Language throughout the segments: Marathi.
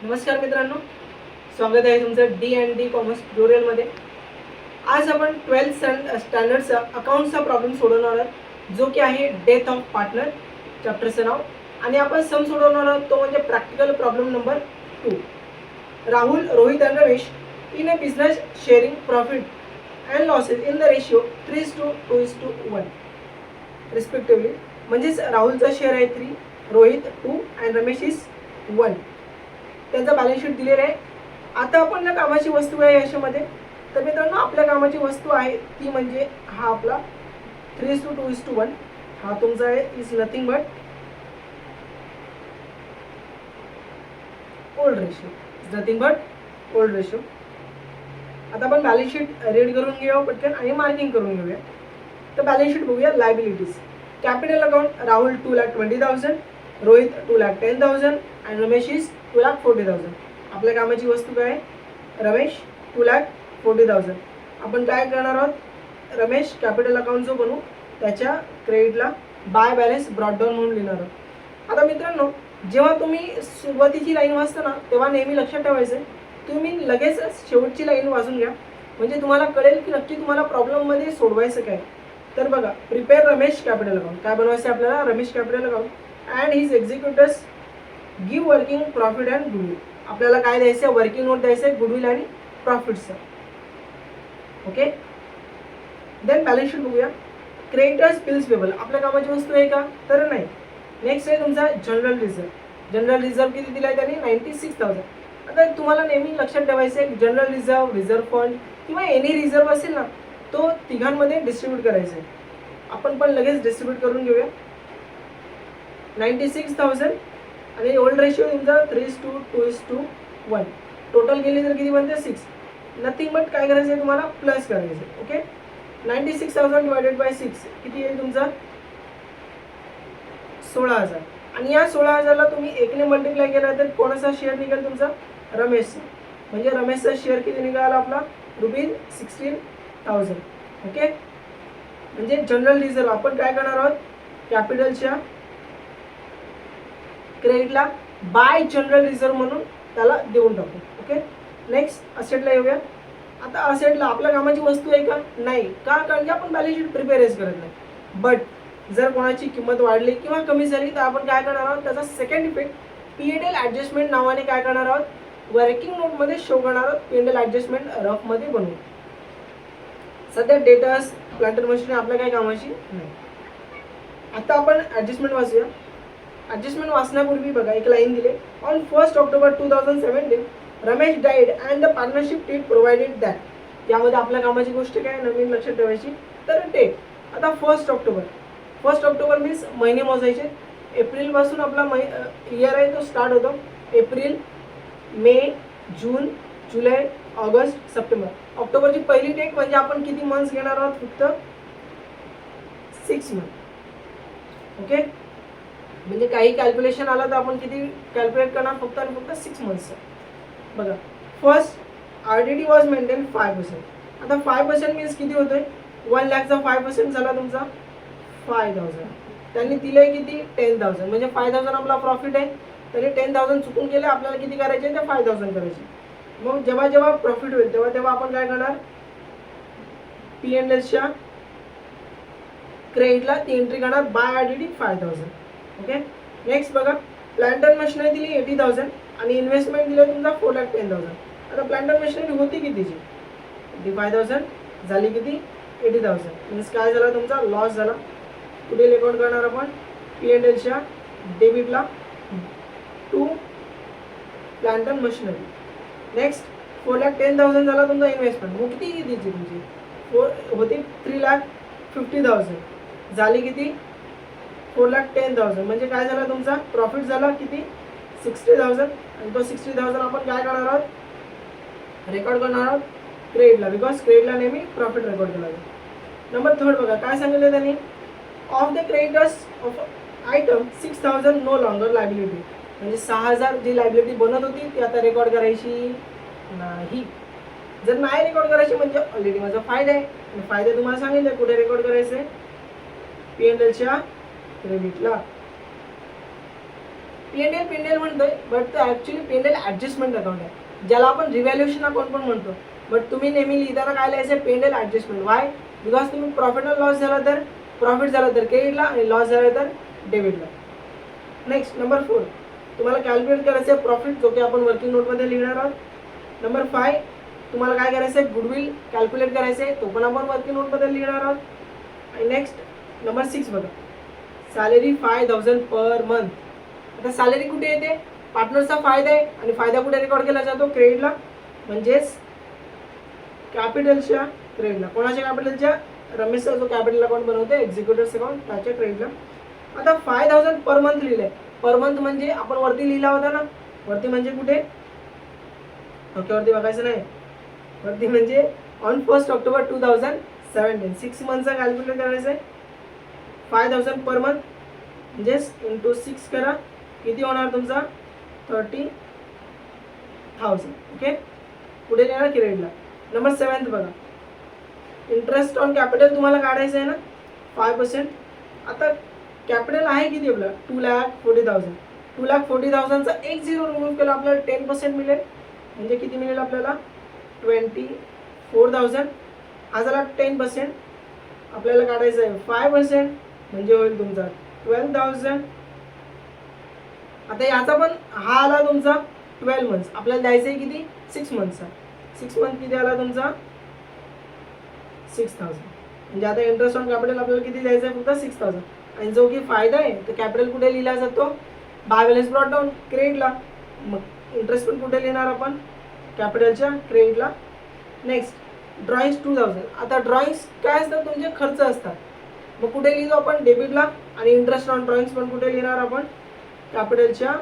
नमस्कार मित्रांनो, स्वागत आहे तुमचं D&D कॉमर्स ट्युटोरियलमध्ये. आज आपण 12th स्टँडर्डचा अकाउंटचा प्रॉब्लेम सोडवणार आहोत, जो की आहे डेथ ऑफ पार्टनर चॅप्टरचं नाव. आणि आपण सम सोडवणार आहोत तो म्हणजे practical problem number 2. Rahul, Rohit and Ramesh in a business sharing profit and losses in the ratio 3:2:1 respectively. म्हणजेच राहुलचा शेअर आहे 3, रोहित 2 अँड रमेश इज 1. त्यांचा बॅलन्स शीट दिलेला आहे. आता आपण ज्या कामाची वस्तू आहे याच्यामध्ये, तर मित्रांनो आपल्या कामाची वस्तू आहे ती म्हणजे हा आपला 3:2:1. हा तुमचा आहे is nothing but old ratio. Nothing but old ratio. आता आपण बॅलन्स शीट रीड करून घेऊया पटकन आणि मार्किंग करून घेऊया. तर बॅलन्स शीट बघूया. Liabilities capital account Rahul 2,20,000, Rohit 2,10,000 आणि रमेश इज 2,40,000. आपल्या कामाची वस्तू काय आहे? रमेश 2,40,000. आपण काय करणार आहोत? रमेश कॅपिटल अकाउंट जो बनवू त्याच्या क्रेडिटला बाय बॅलन्स ब्रॉट डाऊन म्हणून लिहिणार आहोत. आता मित्रांनो, जेव्हा तुम्ही सुरुवातीची लाईन वाचता ना, तेव्हा नेहमी लक्षात ठेवायचं तुम्ही लगेच शेवटची लाईन वाचून घ्या, म्हणजे तुम्हाला कळेल की नक्की तुम्हाला प्रॉब्लेममध्ये सोडवायचं काय. तर बघा, प्रिपेअर रमेश कॅपिटल अकाउंट. काय बनवायचं आपल्याला? Ramesh capital account and his executives give working profit and goodwill. आपल्याला काय द्यायचं? वर्किंग नोट द्यायचं आहे, गुडविल आणि प्रॉफिटचं. ओके. देन बॅलन्स शीट बघूया. क्रेडिटर्स बिल्स पेबल आपल्या कामाची वस्तू आहे का? तर नाही. नेक्स्ट आहे तुमचा जनरल रिझर्व. जनरल रिझर्व किती दिला आहे त्यांनी? 96,000. आता तुम्हाला नेहमी लक्षात ठेवायचं आहे जनरल रिझर्व, रिझर्व फंड किंवा एनी रिझर्व असेल ना, तो तिघांमध्ये डिस्ट्रीब्यूट करायचा आहे. आपण पण लगेच डिस्ट्रीब्यूट करून घेऊया. 96,000 आणि ओल्ड रेशिओ तुमचा 3:2:1. टोटल केली तर किती बनते? 6. नथिंग बट काय करायचं आहे तुम्हाला? प्लस करायचं आहे. ओके. 96,000 डिवायडेड बाय 6 किती येईल तुमचा? 16,000. आणि या 16,000ला तुम्ही 1ने मल्टिप्लाय केला तर कोणाचा शेअर निघेल? तुमचा रमेशचा. म्हणजे रमेशचा शेअर किती निघाला आपला? ₹16,000. ओके. म्हणजे जनरल रिझर्व आपण काय करणार आहोत? कॅपिटलच्या क्रेडिटला बाय जनरल रिझर्व म्हणून त्याला देऊन टाकू. ओके. नेक्स्ट असेटला येऊया. आता असेटला आपल्या कामाची वस्तू आहे का? नाही. का? कारण की आपण बॅलन्स शीट प्रिपेअरच करत नाही. बट जर कोणाची किंमत वाढली किंवा कमी झाली तर आपण काय करणार आहोत? त्याचा सेकंड इफेक्ट P&L ॲडजस्टमेंट नावाने काय करणार आहोत? वर्किंग नोटमध्ये शो करणार आहोत. P&L ॲडजस्टमेंट रफमध्ये बनवू. सध्या डेटर्स प्लांटर मशीन आपल्या काय कामाची नाही. आता आपण ॲडजस्टमेंट वाचूया. ॲडजस्टमेंट वाचण्यापूर्वी बघा एक लाईन दिली. On 1 October 2017 Ramesh died and the partnership team provided that. यामध्ये आपल्या कामाची गोष्ट काय नवीन लक्षात ठेवायची? तर डेट. आता 1 ऑक्टोबर मीन्स महिने मोजायचे. एप्रिलपासून आपला इयर आहे तो स्टार्ट होतो. एप्रिल, मे, जून, जुलै, ऑगस्ट, सप्टेंबर. ऑक्टोबरची पहिली डेट म्हणजे आपण किती मंथ्स घेणार आहोत? फक्त 6 मंथ. ओके. म्हणजे काही कॅल्क्युलेशन आला तर आपण किती कॅल्क्युलेट करणार? फक्त आणि फक्त 6 मंथ्स. बघा, फर्स्ट RDD वॉज मेंटेन 5%. आता 5% मीन्स किती होतोय? 1 लाखचा 5% झाला तुमचा 5,000. त्यांनी दिलंय किती? 10,000. म्हणजे 5,000 आपला प्रॉफिट आहे. तरी 10,000 चुकून केले. आपल्याला किती करायचे? ते 5,000 करायचे. मग जेव्हा जेव्हा प्रॉफिट होईल तेव्हा तेव्हा आपण काय करणार? P&Lच्या क्रेडिटला ती एंट्री करणार बाय RDD 5,000. ओके. नेक्स्ट बघा, प्लांटर मशिनरी दिली 80,000 आणि इन्व्हेस्टमेंट दिलं तुमचा 4,10,000. आता प्लांटर मशिनरी होती कितीची? 85,000 झाली किती? 80,000. मीन्स काय झाला? तुमचा लॉस झाला. पुढे रेकॉर्ड करणार आपण P&Lच्या डेबिटला टू प्लांटर मशिनरी. नेक्स्ट 4,10,000 झाला तुमचा इन्व्हेस्टमेंट. मग किती द्यायची तुमची? होती 3,50,000 झाली किती? 4,10,000. म्हणजे काय झाला? तुमचा प्रॉफिट झाला किती? 60,000. आणि तो 60,000 आपण काय करणार आहोत? रेकॉर्ड करणार आहोत क्रेडिटला, बिकॉज क्रेडिटला नेहमी प्रॉफिट रेकॉर्ड केला जातो. नंबर 3 बघा काय सांगितलं त्यांनी? Of the creditors of item 6,000 no longer liability. म्हणजे 6,000 जी लायबिलिटी बनत होती ती आता रेकॉर्ड करायची नाही. जर नाही रेकॉर्ड करायची म्हणजे ऑलरेडी माझा फायदा आहे. फायदा तुम्हाला सांगितलं कुठे रेकॉर्ड करायचं आहे? P&Lच्या क्रेडिटला. P&L म्हणतोय, बट तो ॲक्च्युली P&L ॲडजस्टमेंट अकाउंट आहे, ज्याला आपण रिव्हॅल्युएशन अकाउंट पण म्हणतो. बट तुम्ही नेहमी लिहिताना काय लिहायचं, P&L ॲडजस्टमेंट. वाय? बिकॉज तुम्ही प्रॉफिट अँड लॉस झाला तर प्रॉफिट झाला तर क्रेडिटला आणि लॉस झाला तर डेबिटला. नेक्स्ट नंबर 4 तुम्हाला कॅल्क्युलेट करायचं आहे प्रॉफिट, जो की आपण वर्किंग नोटमध्ये लिहिणार आहोत. नंबर 5 तुम्हाला काय करायचं आहे, गुडविल कॅल्क्युलेट करायचं आहे, तो पण आपण वर्किंग नोटमध्ये लिहिणार आहोत. आणि नेक्स्ट नंबर 6 बघा, सॅलरी 5000 पर मंथ. आता सॅलरी कुठे येते, पार्टनरचा फायदा आहे, आणि फायदा कुठे रेकॉर्ड केला जातो, क्रेडिटला, म्हणजेच कॅपिटलच्या क्रेडिटला. कोणाच्या कॅपिटलच्या, रमेशचा जो कॅपिटल अकाउंट बनवते एक्झिक्युटिव्ह अकाउंट त्याच्या क्रेडिटला. आता 5000 पर मंथ लिहिलंय. पर मंथ म्हणजे आपण वरती लिहिला होता ना, वरती म्हणजे कुठे, डोक्यावरती बघायचं नाही, वरती म्हणजे ऑन 1 ऑक्टोबर 2017 6 मंथचा कॅल्क्युलेट करायचं आहे. 5000 पर मंथ म्हणजेच इंटू 6 करा, किती होणार तुमचा 30,000. ओके, पुढे येणार क्रेडिटला. नंबर 7 बघा, इंटरेस्ट ऑन कॅपिटल तुम्हाला काढायचं आहे ना 5%. आता कॅपिटल आहे किती आपलं, 2,40,000. 2,40,000चा एक झिरो रिमूव्ह केला आपल्याला 10% मिळेल, म्हणजे किती मिळेल आपल्याला 24,000. हा झाला 10%. आपल्याला काढायचं आहे 5%, म्हणजे होईल तुमचा 12,000. आता याचा पण हा आला तुमचा 12 मंथ्स, आपल्याला द्यायचं आहे किती 6 मंथचा. 6 मंथ किती आला तुमचा 6,000. म्हणजे आता इंटरेस्ट ऑन कॅपिटल आपल्याला किती द्यायचं आहे, फक्त 6,000. आणि जो की फायदा आहे तर कॅपिटल कुठे लिहिला जातो, बाय बॅलन्स ब्रॉट डाऊन क्रेडिटला. मग इंटरेस्ट पण कुठे लिहिणार आपण, कॅपिटलच्या क्रेडिटला. Next drawings 2,000. आता ड्रॉइंग्स काय असतात, तुमचे खर्च असतात, मग कुठे लिहितो आपण, डेबिटला. आणि इंटरेस्ट ऑन ड्रॉइंग्स पण कुठे लिहिणार आपण, कॅपिटलच्या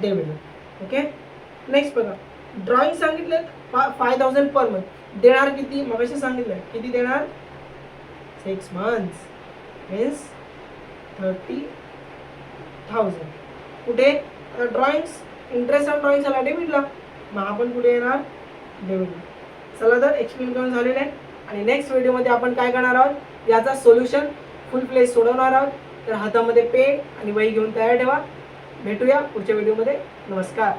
डेबिटला. ओके, नेक्स्ट बघा, ड्रॉइंग सांगितले 5,000 पर मंथ, देणार किती, मग कसे सांगितलं किती देणार, 6 मंथ्स मीन्स 30,000. कुठे ड्रॉइंग्स, इंटरेस्ट ऑन ड्रॉइंग झाला डेबिटला, मग आपण कुठे येणार डेबिटला. चला तर एक्सप्लेन करून झालेलं आहे. आणि नेक्स्ट व्हिडिओमध्ये आपण काय करणार आहोत, याचा सोल्युशन फुल प्लेस सोडवणार आहोत. तर हातामध्ये पेन आणि वही घेऊन तयार ठेवा. भेटूया पुढच्या व्हिडिओमध्ये. नमस्कार.